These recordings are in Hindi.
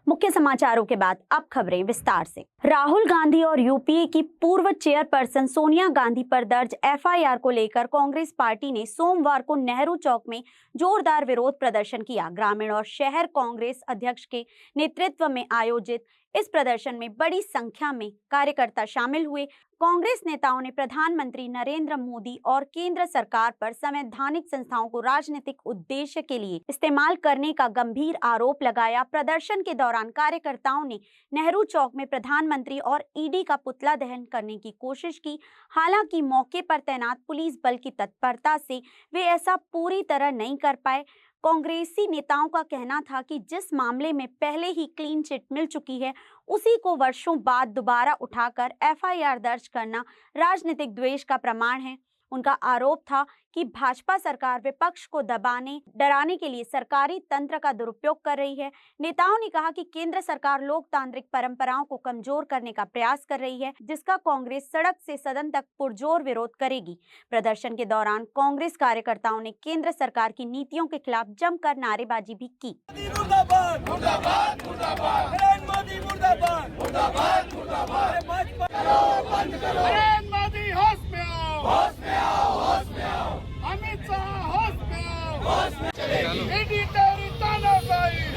मुख्य समाचारों के बाद अब खबरें विस्तार से। राहुल गांधी और यूपीए की पूर्व चेयरपर्सन सोनिया गांधी पर दर्ज एफआईआर को लेकर कांग्रेस पार्टी ने सोमवार को नेहरू चौक में जोरदार विरोध प्रदर्शन किया। ग्रामीण और शहर कांग्रेस अध्यक्ष के नेतृत्व में आयोजित इस प्रदर्शन में बड़ी संख्या में कार्यकर्ता शामिल हुए। कांग्रेस नेताओं ने प्रधानमंत्री नरेंद्र मोदी और केंद्र सरकार पर संवैधानिक संस्थाओं को राजनीतिक उद्देश्य के लिए इस्तेमाल करने का गंभीर आरोप लगाया। प्रदर्शन के दौरान कार्यकर्ताओं ने नेहरू चौक में प्रधानमंत्री और ईडी का पुतला दहन करने की कोशिश की। हालांकि मौके पर तैनात पुलिस बल की तत्परता से वे ऐसा पूरी तरह नहीं कर पाए। कांग्रेसी नेताओं का कहना था कि जिस मामले में पहले ही क्लीन चिट मिल चुकी है, उसी को वर्षों बाद दोबारा उठाकर एफआईआर दर्ज करना राजनीतिक द्वेष का प्रमाण है। उनका आरोप था कि भाजपा सरकार विपक्ष को दबाने डराने के लिए सरकारी तंत्र का दुरुपयोग कर रही है। नेताओं ने कहा कि केंद्र सरकार लोकतांत्रिक परंपराओं को कमजोर करने का प्रयास कर रही है, जिसका कांग्रेस सड़क से सदन तक पुरजोर विरोध करेगी। प्रदर्शन के दौरान कांग्रेस कार्यकर्ताओं ने केंद्र सरकार की नीतियों के खिलाफ जमकर नारेबाजी भी की।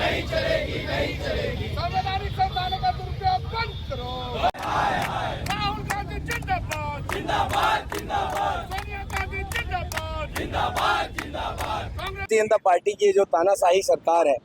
नहीं चलेगी। संवैधानिक संस्थानों का दुरुपयोग बंद करो। राहुल गांधी जिंदाबाद, सोनिया गांधी जिंदाबाद। भारतीय जनता पार्टी की जो तानाशाही सरकार है,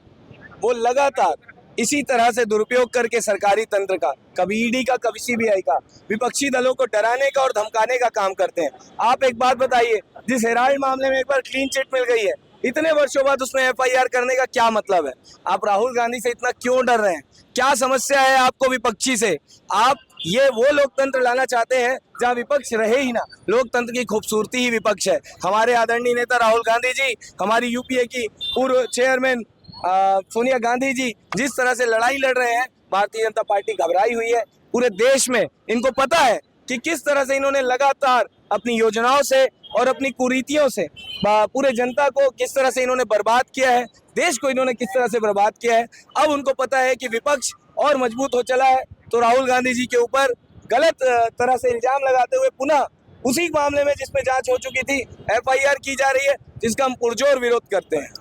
वो लगातार इसी तरह से दुरुपयोग करके सरकारी तंत्र का, कभी ईडी का, कभी सीबीआई का, विपक्षी दलों को डराने का और धमकाने का काम करते हैं। आप एक बात बताइए, जिस हेराल्ड मामले में एक बार क्लीन चिट मिल गई है, इतने वर्षों बाद उसमें एफआईआर करने का क्या मतलब है? आप राहुल गांधी से इतना क्यों डर रहे हैं? क्या समस्या है आपको विपक्षी से? आप ये वो लोकतंत्र लाना चाहते हैं जहां विपक्ष रहे ही ना। लोकतंत्र की खूबसूरती ही विपक्ष है। हमारे आदरणीय नेता राहुल गांधी जी, हमारी यूपीए की पूर्व चेयरमैन सोनिया गांधी जी जिस तरह से लड़ाई लड़ रहे हैं, भारतीय जनता पार्टी घबराई हुई है। पूरे देश में इनको पता है कि किस तरह से इन्होंने लगातार अपनी योजनाओं से और अपनी कुरीतियों से पूरे जनता को किस तरह से इन्होंने बर्बाद किया है, देश को इन्होंने किस तरह से बर्बाद किया है। अब उनको पता है कि विपक्ष और मजबूत हो चला है, तो राहुल गांधी जी के ऊपर गलत तरह से इल्जाम लगाते हुए पुनः उसी मामले में जिसमें जांच हो चुकी थी एफआईआर की जा रही है, जिसका हम पुरजोर विरोध करते हैं।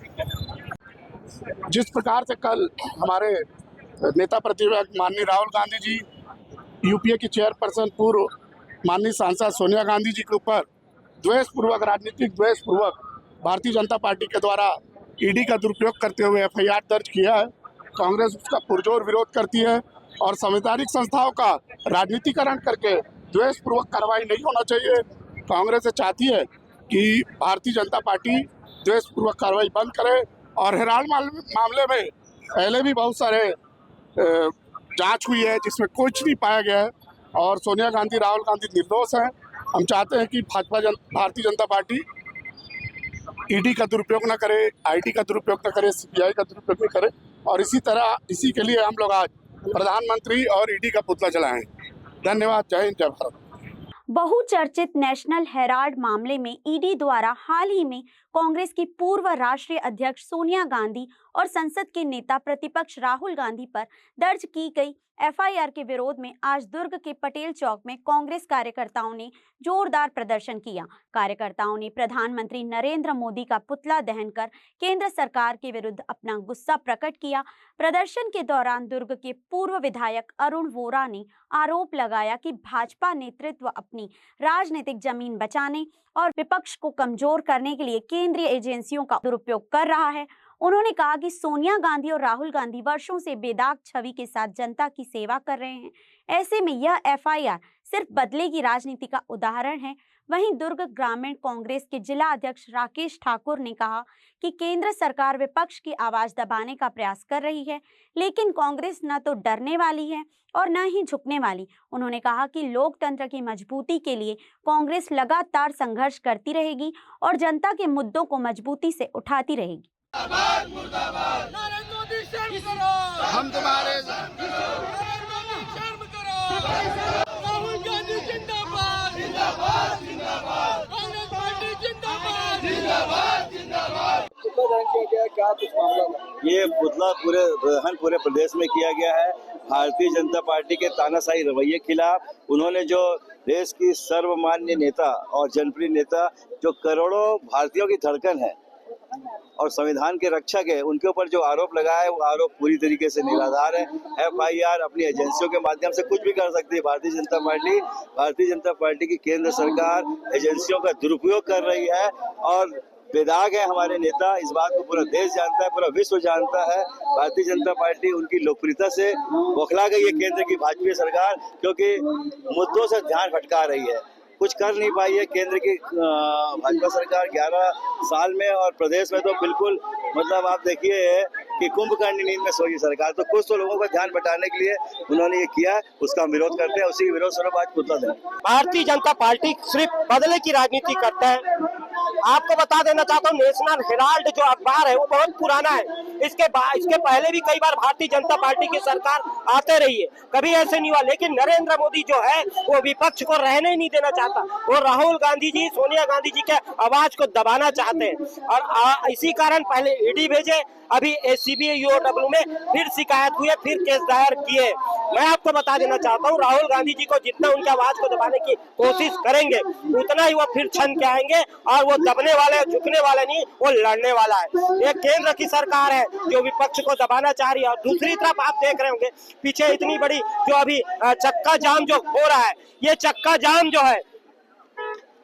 जिस प्रकार से कल हमारे नेता प्रतिपक्ष माननीय राहुल गांधी जी, यूपीए की चेयरपर्सन पूर्व माननीय सांसद सोनिया गांधी जी के ऊपर द्वेषपूर्वक, राजनीतिक द्वेषपूर्वक भारतीय जनता पार्टी के द्वारा ईडी का दुरुपयोग करते हुए एफआईआर दर्ज किया है, कांग्रेस उसका पुरजोर विरोध करती है और संवैधानिक संस्थाओं का राजनीतिकरण करके द्वेषपूर्वक कार्रवाई नहीं होना चाहिए। कांग्रेस चाहती है कि भारतीय जनता पार्टी द्वेषपूर्वक कार्रवाई बंद करे और हेराल्ड मामले में पहले भी बहुत सारे जांच हुई है जिसमें कुछ नहीं पाया गया है और सोनिया गांधी, राहुल गांधी निर्दोष हैं। हम चाहते हैं कि भारतीय जनता पार्टी ईडी का दुरुपयोग न करे, आईटी का दुरुपयोग न करे, सीबीआई का दुरुपयोग न करे और इसी के लिए हम लोग आज प्रधानमंत्री और ईडी का पुतला जलाएं। धन्यवाद। जय हिंद, जय भारत। बहुचर्चित नेशनल हेराल्ड मामले में ईडी द्वारा हाल ही में कांग्रेस की पूर्व राष्ट्रीय अध्यक्ष सोनिया गांधी और संसद के नेता प्रतिपक्ष राहुल गांधी पर दर्ज की गई एफआईआर के विरोध में आज दुर्ग के पटेल चौक में कांग्रेस कार्यकर्ताओं ने जोरदार प्रदर्शन किया। कार्यकर्ताओं ने प्रधानमंत्री नरेंद्र मोदी का पुतला दहन कर केंद्र सरकार के विरुद्ध अपना गुस्सा प्रकट किया। प्रदर्शन के दौरान दुर्ग के पूर्व विधायक अरुण वोरा ने आरोप लगाया कि भाजपा नेतृत्व अपनी राजनीतिक जमीन बचाने और विपक्ष को कमजोर करने के लिए केंद्रीय एजेंसियों का दुरुपयोग कर रहा है। उन्होंने कहा कि सोनिया गांधी और राहुल गांधी वर्षों से बेदाग छवि के साथ जनता की सेवा कर रहे हैं। ऐसे में यह एफआईआर सिर्फ बदले की राजनीति का उदाहरण है। वहीं दुर्ग ग्रामीण कांग्रेस के जिला अध्यक्ष राकेश ठाकुर ने कहा कि केंद्र सरकार विपक्ष की आवाज दबाने का प्रयास कर रही है, लेकिन कांग्रेस न तो डरने वाली है और न ही झुकने वाली। उन्होंने कहा कि लोकतंत्र की मजबूती के लिए कांग्रेस लगातार संघर्ष करती रहेगी और जनता के मुद्दों को मजबूती से उठाती रहेगी। नरेंद्र मोदी शर्म करो, हम तुम्हारे शर्म करो। राहुल गांधी जिंदाबाद, कांग्रेस पार्टी जिंदाबाद। पुतला दहन किया गया, क्या कुछ मामला था? ये पुतला पूरे प्रदेश में किया गया है। भारतीय जनता पार्टी के तानाशाही रवैये के खिलाफ उन्होंने जो देश की सर्वमान्य नेता और जनप्रिय नेता जो करोड़ों भारतीयों की धड़कन है और संविधान के रक्षक है, उनके ऊपर जो आरोप लगाया है वो आरोप पूरी तरीके से निराधार है। FIR अपनी एजेंसियों के माध्यम से कुछ भी कर सकती है। भारतीय जनता पार्टी की केंद्र सरकार एजेंसियों का दुरुपयोग कर रही है और बेदाग है हमारे नेता। इस बात को पूरा देश जानता है, पूरा विश्व जानता है। भारतीय जनता पार्टी उनकी लोकप्रियता से बौखला गई है केंद्र की भाजपा सरकार, क्योंकि मुद्दों से ध्यान भटका रही है, कुछ कर नहीं पाई है केंद्र की भाजपा सरकार 11 साल में। और प्रदेश में तो बिल्कुल मतलब आप देखिए कि कुंभकर्ण नींद में सोई सरकार। तो कुछ तो लोगों का ध्यान बटाने के लिए उन्होंने ये किया, उसका हम विरोध करते हैं। उसी विरोध स्वरूप आज पुतला दहन। भारतीय जनता पार्टी सिर्फ बदले की राजनीति करता है। आपको बता देना चाहता हूँ, नेशनल हेराल्ड जो अखबार है वो बहुत पुराना है। इसके पहले भी कई बार भारतीय जनता पार्टी की सरकार आते रही है, कभी ऐसे नहीं हुआ। लेकिन नरेंद्र मोदी जो है वो विपक्ष को रहने ही नहीं देना चाहता। वो राहुल गांधी जी, सोनिया गांधी जी के आवाज को दबाना चाहते हैं और इसी कारण पहले ईडी भेजे, अभी ACBI EOW में फिर शिकायत हुई है, फिर केस दायर किए। मैं आपको बता देना चाहता हूँ, राहुल गांधी जी को जितना उनके आवाज को दबाने की कोशिश करेंगे उतना ही वो फिर छन के आएंगे और वो दबने वाले, झुकने वाले नहीं, वो लड़ने वाला है। ये केंद्र की सरकार है जो विपक्ष को दबाना चाह रही है। और दूसरी तरफ आप देख रहे होंगे पीछे इतनी बड़ी जो अभी चक्का जाम जो हो रहा है, ये चक्का जाम जो है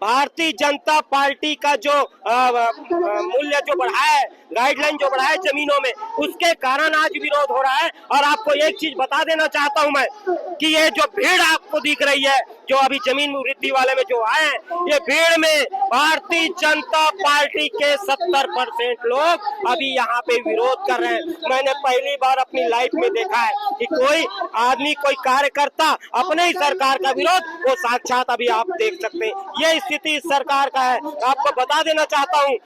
भारतीय जनता पार्टी का जो मूल्य जो बढ़ा है, गाइडलाइन जो बढ़ा है जमीनों में, उसके कारण आज विरोध हो रहा है। और आपको एक चीज बता देना चाहता हूं मैं कि ये जो भीड़ आपको दिख रही है, जो अभी जमीन वृद्धि वाले में जो आए हैं, ये भीड़ में भारतीय जनता पार्टी के 70% लोग अभी यहाँ पे विरोध कर रहे हैं। मैंने पहली बार अपनी लाइफ में देखा है कि कोई आदमी, कोई कार्यकर्ता अपने ही सरकार का विरोध, वो साक्षात अभी आप देख सकते हैं। ये स्थिति इस सरकार का है। आपको बता देना चाहता हूँ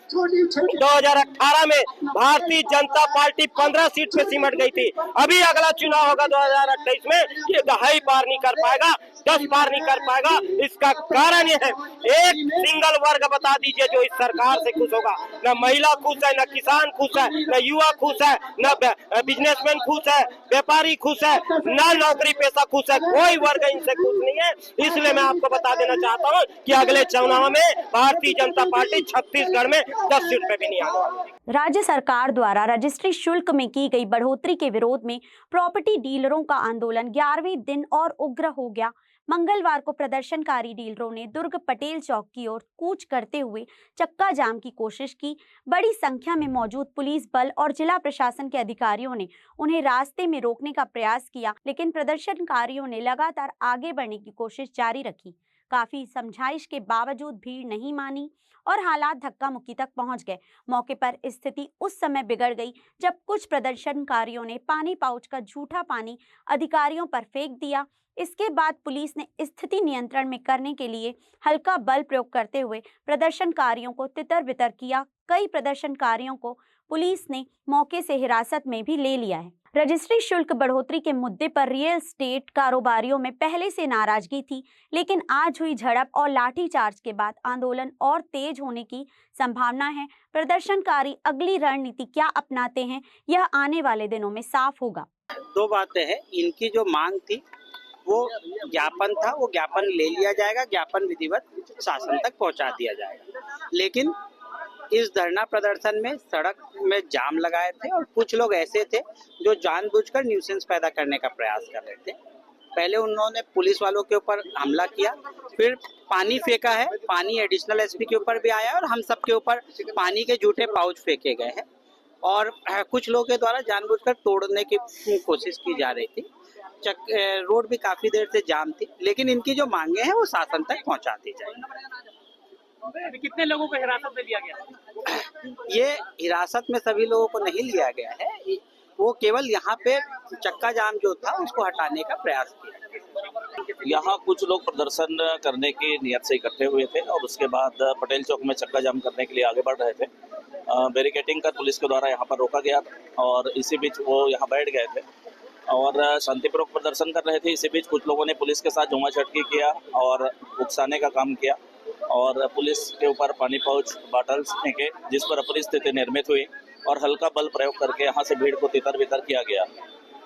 2018 में भारतीय जनता पार्टी 15 सीट पे सिमट गई थी। अभी अगला चुनाव होगा 2028 में, ये 2.5 पार नहीं कर पाएगा, 10 पार नहीं कर पाएगा। इसका कारण ये है, एक सिंगल वर्ग बता दीजिए जो इस सरकार से खुश होगा। न महिला खुश है, न किसान खुश है, न युवा खुश है, न बिजनेसमैन खुश है, व्यापारी खुश है, न नौकरी पेशा खुश है। कोई वर्ग इनसे खुश नहीं है। इसलिए मैं आपको बता देना चाहता हूँ कि अगले चुनाव में भारतीय जनता पार्टी छत्तीसगढ़ में 10 सीट पे भी नहीं आने वाली। राज्य सरकार द्वारा रजिस्ट्री शुल्क में की गई बढ़ोतरी के विरोध में प्रॉपर्टी डीलरों का आंदोलन 11वें दिन और उग्र हो गया। मंगलवार को प्रदर्शनकारी डीलरों ने दुर्ग पटेल चौक की ओर कूच करते हुए चक्का जाम की कोशिश की। बड़ी संख्या में मौजूद पुलिस बल और जिला प्रशासन के अधिकारियों ने उन्हें रास्ते में रोकने का प्रयास किया, लेकिन प्रदर्शनकारियों ने लगातार आगे बढ़ने की कोशिश जारी रखी। काफी समझाइश के बावजूद भीड़ नहीं मानी और हालात धक्का मुक्की तक पहुंच गए। मौके पर स्थिति उस समय बिगड़ गई जब कुछ प्रदर्शनकारियों ने पानी पाउच का झूठा पानी अधिकारियों पर फेंक दिया। इसके बाद पुलिस ने स्थिति नियंत्रण में करने के लिए हल्का बल प्रयोग करते हुए प्रदर्शनकारियों को तितर-बितर किया। कई प्रदर्शनकारियों को पुलिस ने मौके से हिरासत में भी ले लिया है। रजिस्ट्री शुल्क बढ़ोतरी के मुद्दे पर रियल एस्टेट कारोबारियों में पहले से नाराजगी थी, लेकिन आज हुई झड़प और लाठीचार्ज के बाद आंदोलन और तेज होने की संभावना है। प्रदर्शनकारी अगली रणनीति क्या अपनाते हैं, यह आने वाले दिनों में साफ होगा। 2 बातें हैं। इनकी जो मांग थी वो ज्ञापन था, वो ज्ञापन ले लिया जाएगा, ज्ञापन विधिवत शासन तक पहुंचा दिया जाएगा। लेकिन इस धरना प्रदर्शन में सड़क में जाम लगाए थे और कुछ लोग ऐसे थे जो जानबूझकर न्यूसेंस पैदा करने का प्रयास कर रहे थे। पहले उन्होंने पुलिस वालों के ऊपर हमला किया, फिर पानी फेंका है, पानी एडिशनल एसपी के ऊपर भी आया और हम सब के ऊपर पानी के झूठे पाउच फेंके गए हैं और कुछ लोगों के द्वारा जानबूझकर तोड़ने की कोशिश की जा रही थी। रोड भी काफी देर से जाम थी, लेकिन इनकी जो मांगे हैं वो शासन तक पहुंचा दी जाएगी। कितने लोगों को हिरासत में लिया गया? ये हिरासत में सभी लोगों को नहीं लिया गया है, वो केवल यहाँ पे चक्का जाम जो था उसको हटाने का प्रयास किया। यहाँ कुछ लोग प्रदर्शन करने की नियत से इकट्ठे हुए थे और उसके बाद पटेल चौक में चक्का जाम करने के लिए आगे बढ़ रहे थे। बैरिकेडिंग कर पुलिस के द्वारा यहाँ पर रोका गया और इसी बीच वो यहाँ बैठ गए थे और शांतिपूर्वक प्रदर्शन कर रहे थे। इसी बीच कुछ लोगों ने पुलिस के साथ धुआंछटकी किया और उकसाने का काम किया और पुलिस के ऊपर पानी पाउच बॉटल्स फेंके, जिस पर अपरिस्थिति निर्मित हुई। और हल्का बल प्रयोग करके यहाँ से भीड़ को तितर बितर किया गया।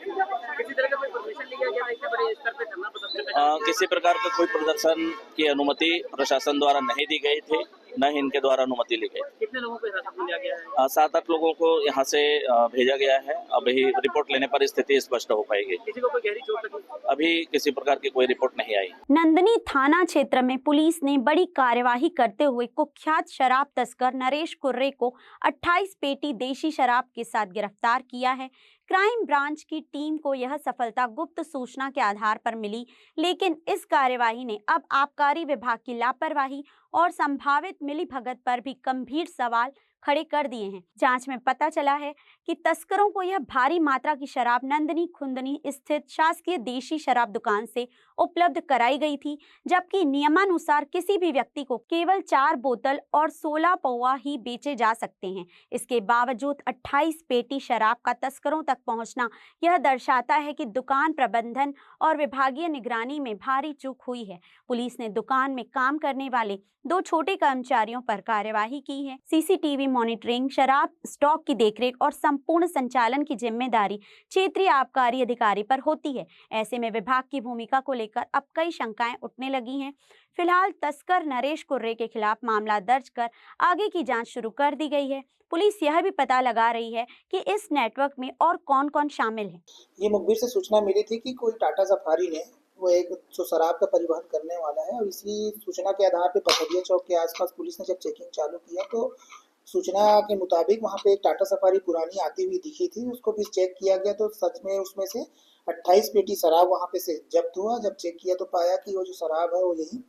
किसी तरह का कोई परमिशन लिया गया था इतने बड़े स्तर पे धरना प्रदर्शन करने के लिए? किसी प्रकार का कोई प्रदर्शन की अनुमति प्रशासन द्वारा नहीं दी गई थी, न ही इनके द्वारा अनुमति ली गई। कितने लोगों को हिरासत में लिया गया है? 7-8 लोगों को यहाँ से भेजा गया है। अभी रिपोर्ट लेने पर स्थिति स्पष्ट हो पाएगी। किसी को कोई गहरी चोट लगी? अभी किसी प्रकार की कोई रिपोर्ट नहीं आई। नंदनी थाना क्षेत्र में पुलिस ने बड़ी कार्यवाही करते हुए कुख्यात शराब तस्कर नरेश कुर्रे को 28 पेटी देशी शराब के साथ गिरफ्तार किया है। क्राइम ब्रांच की टीम को यह सफलता गुप्त सूचना के आधार पर मिली, लेकिन इस कार्यवाही ने अब आबकारी विभाग की लापरवाही और संभावित मिलीभगत पर भी गंभीर सवाल खड़े कर दिए हैं। जांच में पता चला है कि तस्करों को यह भारी मात्रा की शराब नंदनी खुंदनी स्थित शासकीय देशी शराब दुकान से उपलब्ध कराई गई थी, जबकि नियमानुसार किसी भी व्यक्ति को केवल 4 बोतल और 16 पौवा ही बेचे जा सकते हैं। इसके बावजूद 28 पेटी शराब का तस्करों तक पहुंचना यह दर्शाता है कि दुकान प्रबंधन और विभागीय निगरानी में भारी चूक हुई है। पुलिस ने दुकान में काम करने वाले 2 छोटे कर्मचारियों पर कार्यवाही की है। सीसीटीवी मॉनिटरिंग, शराब स्टॉक की देखरेख और संपूर्ण संचालन की जिम्मेदारी क्षेत्रीय आबकारी अधिकारी पर होती है। ऐसे में विभाग की भूमिका को लेकर अब कई शंकाएं उठने लगी हैं। फिलहाल तस्कर नरेश कुर्रे के खिलाफ मामला दर्ज कर आगे की जांच शुरू कर दी गई है। पुलिस यह भी पता लगा रही है कि इस नेटवर्क में और कौन-कौन शामिल है। ये मुखबिर से सूचना मिली थी कि कोई टाटा सफारी ने वो एक जो शराब का परिवहन करने वाला है, और इसी सूचना के आधार पे पथरिया चौक के आसपास पुलिस ने जब चेकिंग चालू किया तो सूचना के मुताबिक वहाँ पे एक टाटा सफारी पुरानी आती हुई दिखी थी। उसको भी चेक किया गया तो सच में उसमें से 28 पेटी शराब वहाँ पे से जब्त हुआ। जब चेक किया तो पाया कि वो जो शराब है वो यही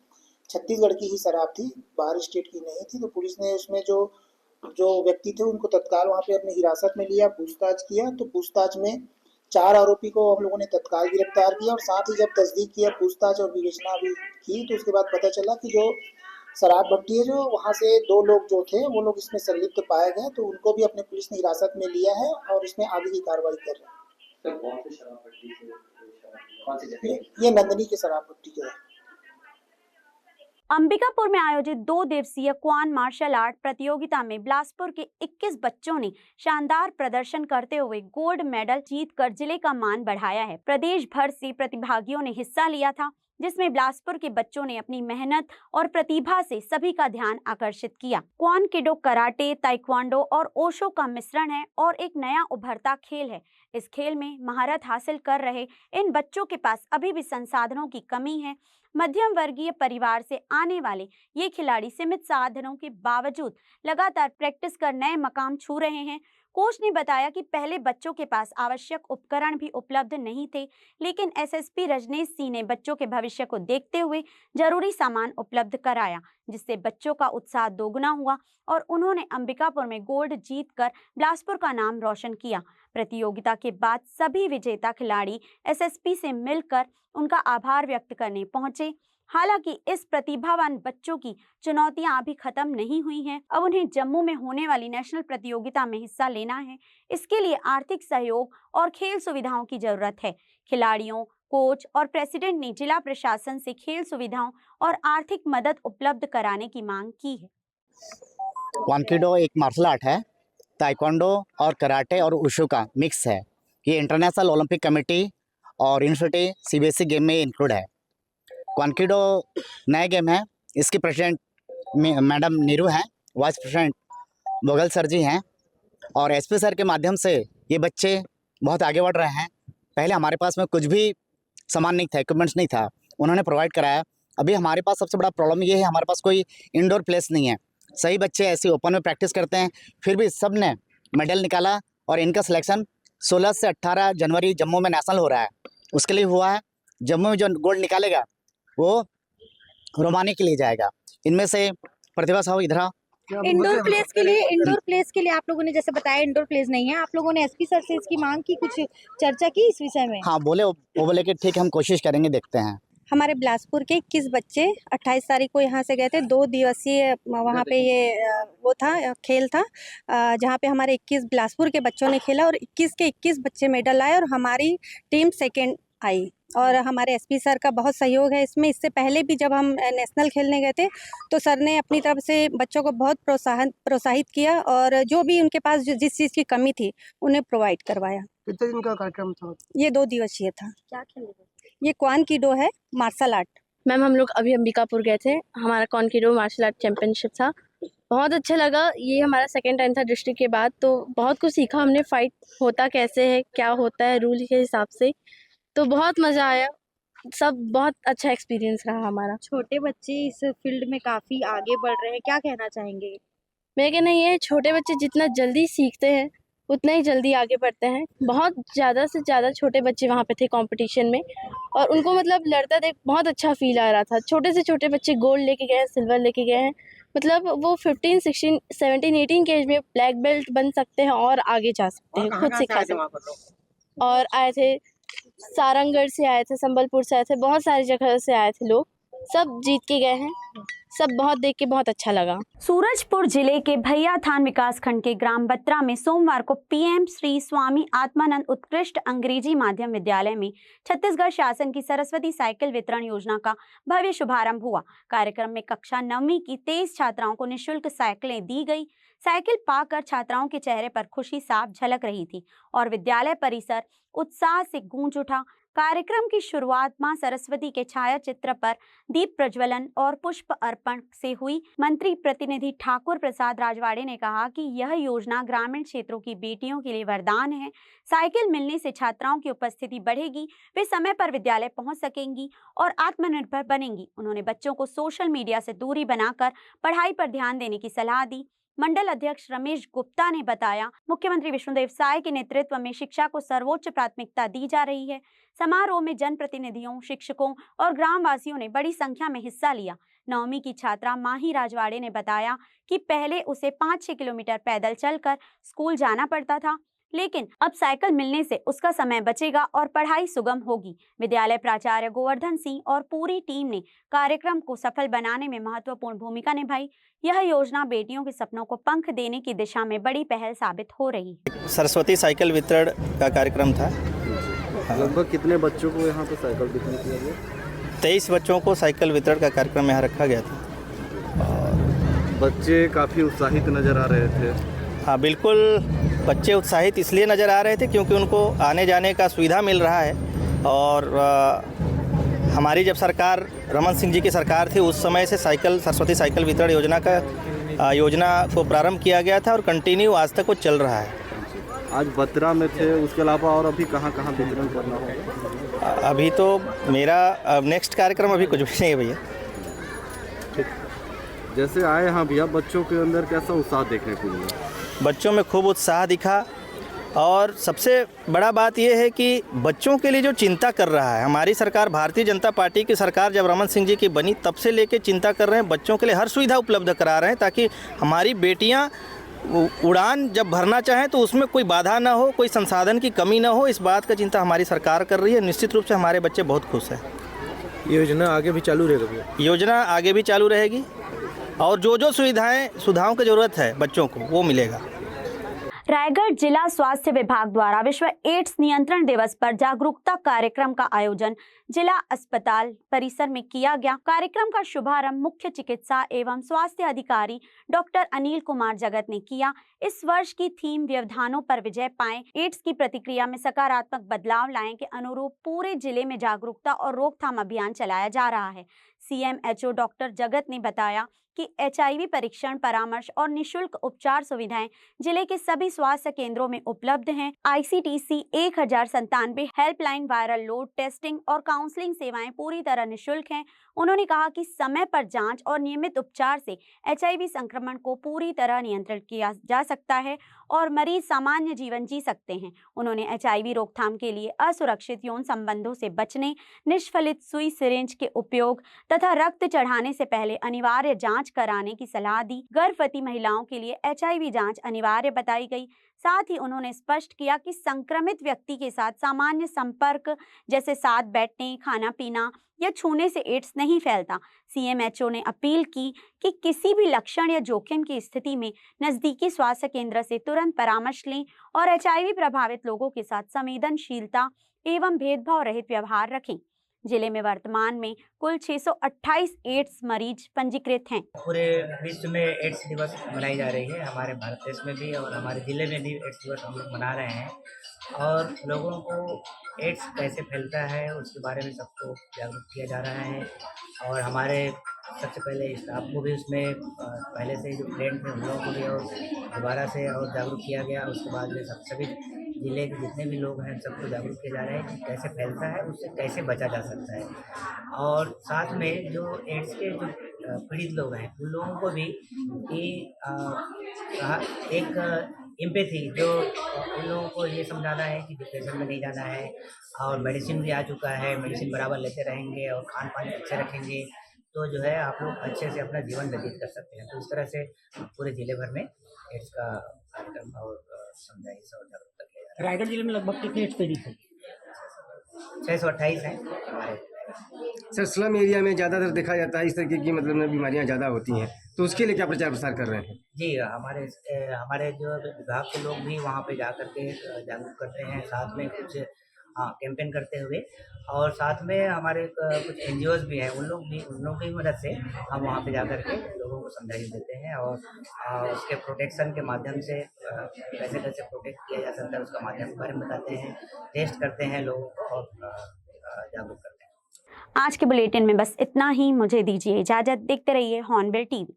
छत्तीसगढ़ की ही शराब थी, बाहर स्टेट की नहीं थी। तो पुलिस ने उसमें जो व्यक्ति थे उनको तत्काल वहाँ पे अपनी हिरासत में लिया, पूछताछ किया। तो पूछताछ में 4 आरोपी को हम लोगों ने तत्काल गिरफ्तार किया, और साथ ही जब तस्दीक किया, पूछताछ और विवेचना भी की, तो उसके बाद पता चला कि जो शराब भट्टी है, जो वहाँ से 2 लोग जो थे वो लोग इसमें संलिप्त पाए गए, तो उनको भी अपने पुलिस ने हिरासत में लिया है और इसमें आगे की कार्रवाई कर रहे हैं। ये नंदनी के शराब भट्टी के है। अंबिकापुर में आयोजित 2 दिवसीय क्वान मार्शल आर्ट प्रतियोगिता में बिलासपुर के 21 बच्चों ने शानदार प्रदर्शन करते हुए गोल्ड मेडल जीतकर जिले का मान बढ़ाया है। प्रदेश भर से प्रतिभागियों ने हिस्सा लिया था, जिसमें बिलासपुर के बच्चों ने अपनी मेहनत और प्रतिभा से सभी का ध्यान आकर्षित किया। क्वान किडो कराटे, ताइक्वांडो और ओशो का मिश्रण है और एक नया उभरता खेल है। इस खेल में महारत हासिल कर रहे इन बच्चों के पास अभी भी संसाधनों की कमी है। मध्यम वर्गीय परिवार से आने वाले ये खिलाड़ी सीमित साधनों के बावजूद लगातार प्रैक्टिस कर नए मकाम छू रहे हैं। कोच ने बताया कि पहले बच्चों के पास आवश्यक उपकरण भी उपलब्ध नहीं थे, लेकिन एसएसपी रजनीश सिंह ने बच्चों के भविष्य को देखते हुए जरूरी सामान उपलब्ध कराया, जिससे बच्चों का उत्साह दोगुना हुआ और उन्होंने अंबिकापुर में गोल्ड जीतकर बिलासपुर का नाम रोशन किया। प्रतियोगिता के बाद सभी विजेता खिलाड़ी एसएसपी से मिलकर उनका आभार व्यक्त करने पहुंचे। हालांकि इस प्रतिभावान बच्चों की चुनौतियां अभी खत्म नहीं हुई हैं। अब उन्हें जम्मू में होने वाली नेशनल प्रतियोगिता में हिस्सा लेना है। इसके लिए आर्थिक सहयोग और खेल सुविधाओं की जरूरत है। खिलाड़ियों, कोच और प्रेसिडेंट ने जिला प्रशासन से खेल सुविधाओं और आर्थिक मदद उपलब्ध कराने की मांग की है। क्वान एक मार्शल आर्ट है, ताइक्वांडो और कराटे और उशू का मिक्स है। ये इंटरनेशनल ओलंपिक कमेटी और यूनिवर्सिटी सीबीएसई गेम में इंक्लूड है। क्वानकिडो नया गेम है। इसकी प्रेसिडेंट मैडम नीरू हैं, वाइस प्रेसिडेंट बोगल सर जी हैं, और एसपी सर के माध्यम से ये बच्चे बहुत आगे बढ़ रहे हैं। पहले हमारे पास में कुछ भी सामान नहीं था, इक्विपमेंट्स नहीं था, उन्होंने प्रोवाइड कराया। अभी हमारे पास सबसे बड़ा प्रॉब्लम ये है, हमारे पास कोई इंडोर प्लेस नहीं है। सही बच्चे ऐसे ओपन में प्रैक्टिस करते हैं, फिर भी सब ने मेडल निकाला और इनका सिलेक्शन 16 से 18 जनवरी जम्मू में नेशनल हो रहा है, उसके लिए हुआ है। जम्मू में जो गोल्ड निकालेगा वो रोमानी के लिए जाएगा। इनमें से प्रतिभा साहू इधर इंडोर प्लेस के लिए आप लोगों ने जैसे बताया इंडोर प्लेस नहीं है, आप लोगों ने एसपी सर से इसकी मांग की, कुछ चर्चा की इस विषय में? हाँ, वो बोले कि ठीक है, हम कोशिश करेंगे, देखते हैं। हमारे बिलासपुर के 21 बच्चे 28 तारीख को यहाँ से गए थे। 2 दिवसीय वहाँ पे ये वो था, खेल था, जहाँ पे हमारे 21 बिलासपुर के बच्चों ने खेला और 21 के 21 बच्चे मेडल लाए और हमारी टीम सेकंड आई। और हमारे एसपी सर का बहुत सहयोग है इसमें। इससे पहले भी जब हम नेशनल खेलने गए थे तो सर ने अपनी तरफ से बच्चों को बहुत प्रोत्साहित किया और जो भी उनके पास जिस चीज़ की कमी थी उन्हें प्रोवाइड करवाया। कितने दिन का कार्यक्रम था? ये 2 दिवसीय था। क्या खेलने? ये क्वान कीडो है, मार्शल आर्ट। मैम हम लोग अभी अंबिकापुर गए थे, हमारा कॉन्किडो मार्शल आर्ट चैंपियनशिप था। बहुत अच्छा लगा। ये हमारा सेकेंड टाइम था डिस्ट्रिक्ट के बाद, तो बहुत कुछ सीखा हमने। फाइट होता कैसे है, क्या होता है रूल के हिसाब से, तो बहुत मज़ा आया। सब बहुत अच्छा एक्सपीरियंस रहा हमारा। छोटे बच्चे इस फील्ड में काफ़ी आगे बढ़ रहे हैं, क्या कहना चाहेंगे? मैं कहना ये छोटे बच्चे जितना जल्दी सीखते हैं उतना ही जल्दी आगे बढ़ते हैं। बहुत ज़्यादा से ज़्यादा छोटे बच्चे वहाँ पे थे कंपटीशन में, और उनको मतलब लड़ता देख बहुत अच्छा फील आ रहा था। छोटे से छोटे बच्चे गोल्ड लेके गए हैं, सिल्वर लेके गए हैं। मतलब वो 15, 16, 17, 18 के एज में ब्लैक बेल्ट बन सकते हैं और आगे जा सकते हैं, खुद सिखा सकते हैं। और आए थे सारंगगढ़ से, आए थे संबलपुर से, आए थे बहुत सारी जगह से आए थे लोग, सब जीत के गए हैं। सब बहुत देख के बहुत अच्छा लगा। सूरजपुर जिले के भैया थान विकासखंड के ग्राम बत्रा में सोमवार को पीएम श्री स्वामी आत्मानंद उत्कृष्ट अंग्रेजी माध्यम विद्यालय में छत्तीसगढ़ शासन की सरस्वती साइकिल वितरण योजना का भव्य शुभारंभ हुआ। कार्यक्रम में कक्षा 9वीं की 23 छात्राओं को निःशुल्क साइकिलें दी गई। साइकिल पाकर छात्राओं के चेहरे पर खुशी साफ झलक रही थी और विद्यालय परिसर उत्साह से गूंज उठा। कार्यक्रम की शुरुआत मां सरस्वती के छाया चित्र पर दीप प्रज्वलन और पुष्प अर्पण से हुई। मंत्री प्रतिनिधि ठाकुर प्रसाद राजवाड़े ने कहा कि यह योजना ग्रामीण क्षेत्रों की बेटियों के लिए वरदान है। साइकिल मिलने से छात्राओं की उपस्थिति बढ़ेगी, वे समय पर विद्यालय पहुंच सकेंगी और आत्मनिर्भर बनेंगी। उन्होंने बच्चों को सोशल मीडिया से दूरी बनाकर पढ़ाई पर ध्यान देने की सलाह दी। मंडल अध्यक्ष रमेश गुप्ता ने बताया, मुख्यमंत्री विष्णुदेव साय के नेतृत्व में शिक्षा को सर्वोच्च प्राथमिकता दी जा रही है। समारोह में जनप्रतिनिधियों, शिक्षकों और ग्रामवासियों ने बड़ी संख्या में हिस्सा लिया। 9वीं की छात्रा माही राजवाड़े ने बताया कि पहले उसे 5-6 किलोमीटर पैदल चलकर स्कूल जाना पड़ता था, लेकिन अब साइकिल मिलने से उसका समय बचेगा और पढ़ाई सुगम होगी। विद्यालय प्राचार्य गोवर्धन सिंह और पूरी टीम ने कार्यक्रम को सफल बनाने में महत्वपूर्ण भूमिका निभाई। यह योजना बेटियों के सपनों को पंख देने की दिशा में बड़ी पहल साबित हो रही है। सरस्वती साइकिल वितरण का कार्यक्रम था। लगभग कितने बच्चों को यहाँ पे साइकिल वितरण किया गया? 23 बच्चों को साइकिल वितरण का कार्यक्रम यहाँ रखा गया था। बच्चे काफ़ी उत्साहित नज़र आ रहे थे। हाँ बिल्कुल, बच्चे उत्साहित इसलिए नज़र आ रहे थे क्योंकि उनको आने जाने का सुविधा मिल रहा है। और हमारी जब सरकार रमन सिंह जी की सरकार थी उस समय से सरस्वती साइकिल वितरण योजना को प्रारंभ किया गया था और कंटिन्यू आज तक वो चल रहा है। आज बत्रा में थे, उसके अलावा और अभी कहाँ कहाँ वितरण करना होगा? अभी तो मेरा नेक्स्ट कार्यक्रम अभी कुछ भी नहीं है भैया। जैसे आए यहाँ भैया, बच्चों के अंदर कैसा उत्साह देखने को मिला? बच्चों में खूब उत्साह दिखा और सबसे बड़ा बात यह है कि बच्चों के लिए जो चिंता कर रहा है हमारी सरकार, भारतीय जनता पार्टी की सरकार जब रमन सिंह जी की बनी तब से लेके चिंता कर रहे हैं, बच्चों के लिए हर सुविधा उपलब्ध करा रहे हैं ताकि हमारी बेटियां उड़ान जब भरना चाहें तो उसमें कोई बाधा ना हो, कोई संसाधन की कमी ना हो। इस बात का चिंता हमारी सरकार कर रही है। निश्चित रूप से हमारे बच्चे बहुत खुश हैं। योजना आगे भी चालू रहेगी? योजना आगे भी चालू रहेगी और जो सुविधाओं की ज़रूरत है बच्चों को वो मिलेगा। रायगढ़ जिला स्वास्थ्य विभाग द्वारा विश्व एड्स नियंत्रण दिवस पर जागरूकता कार्यक्रम का आयोजन जिला अस्पताल परिसर में किया गया। कार्यक्रम का शुभारंभ मुख्य चिकित्सा एवं स्वास्थ्य अधिकारी डॉक्टर अनिल कुमार जगत ने किया। इस वर्ष की थीम व्यवधानों पर विजय पाएं, एड्स की प्रतिक्रिया में सकारात्मक बदलाव लाएं के अनुरूप पूरे जिले में जागरूकता और रोकथाम अभियान चलाया जा रहा है। CMHO डॉक्टर जगत ने बताया कि HIV परीक्षण, परामर्श और निःशुल्क उपचार सुविधाएं जिले के सभी स्वास्थ्य केंद्रों में उपलब्ध हैं। ICTC 1097 helpline, viral load testing और काउंसलिंग सेवाएं पूरी तरह निःशुल्क हैं। उन्होंने कहा कि समय पर जांच और नियमित उपचार से HIV संक्रमण को पूरी तरह नियंत्रित किया जा सकता है और मरीज सामान्य जीवन जी सकते हैं। उन्होंने HIV रोकथाम के लिए असुरक्षित यौन संबंधों से बचने, निष्फलित सुई सिरिंज के उपयोग तथा रक्त चढ़ाने से पहले अनिवार्य जांच कराने की सलाह दी। गर्भवती महिलाओं के लिए HIV जांच अनिवार्य बताई गई। साथ ही उन्होंने स्पष्ट किया कि संक्रमित व्यक्ति के साथ सामान्य संपर्क जैसे साथ बैठने, खाना पीना या छूने से एड्स नहीं फैलता। CMHO ने अपील की कि किसी भी लक्षण या जोखिम की स्थिति में नजदीकी स्वास्थ्य केंद्र से तुरंत परामर्श लें और HIV प्रभावित लोगों के साथ संवेदनशीलता एवं भेदभाव रहित व्यवहार रखें। जिले में वर्तमान में कुल 628 एड्स मरीज पंजीकृत हैं। पूरे विश्व में एड्स दिवस मनाई जा रही है, हमारे भारत देश में भी और हमारे जिले में भी एड्स दिवस हम लोग मना रहे हैं और लोगों को एड्स कैसे फैलता है उसके बारे में सबको जागरूक किया जा रहा है। और हमारे सबसे पहले स्टाफ को भी उसमें पहले से जो ट्रेंड थे उन लोगों को भी और दोबारा से और जागरूक किया गया। उसके बाद में सभी जिले के जितने भी लोग हैं सबको जागरूक किया जा रहा है कि कैसे फैलता है, उससे कैसे बचा जा सकता है। और साथ में जो एड्स के जो पीड़ित लोग हैं उन लोगों को भी एक एम्पैथी जो उन लोगों को ये समझाना है कि डिप्रेशन में नहीं जाना है और मेडिसिन भी आ चुका है, मेडिसिन बराबर लेते रहेंगे और खान पान अच्छे रखेंगे तो जो है आप लोग अच्छे से अपना जीवन व्यतीत कर सकते हैं। तो इस तरह से पूरे जिले भर में एड्स का कार्यक्रम और समझाइश और जागरूकता किया जा रहा है। रायगढ़ जिले में लगभग कितने एड्स पीड़ित हैं? 628 हैं हमारे। सर स्लम एरिया में ज़्यादातर देखा जाता है इस तरीके की मतलब बीमारियां ज़्यादा होती हैं, तो उसके लिए क्या प्रचार प्रसार कर रहे हैं? जी हमारे जो विभाग के लोग भी वहाँ पे जा करके जागरूक करते हैं, साथ में कुछ कैंपेन करते हुए और साथ में हमारे कुछ NGOs भी हैं उन लोग की मदद से हम वहाँ पे जा करके लोगों को समझाइश देते हैं और उसके प्रोटेक्शन के माध्यम से कैसे कैसे प्रोटेक्ट किया जा सकता है उसका माध्यम के बारे में बताते हैं, टेस्ट करते हैं लोगों को और जागरूक करते हैं। आज के बुलेटिन में बस इतना ही। मुझे दीजिए इजाजत। देखते रहिए हॉर्नबिल टीवी।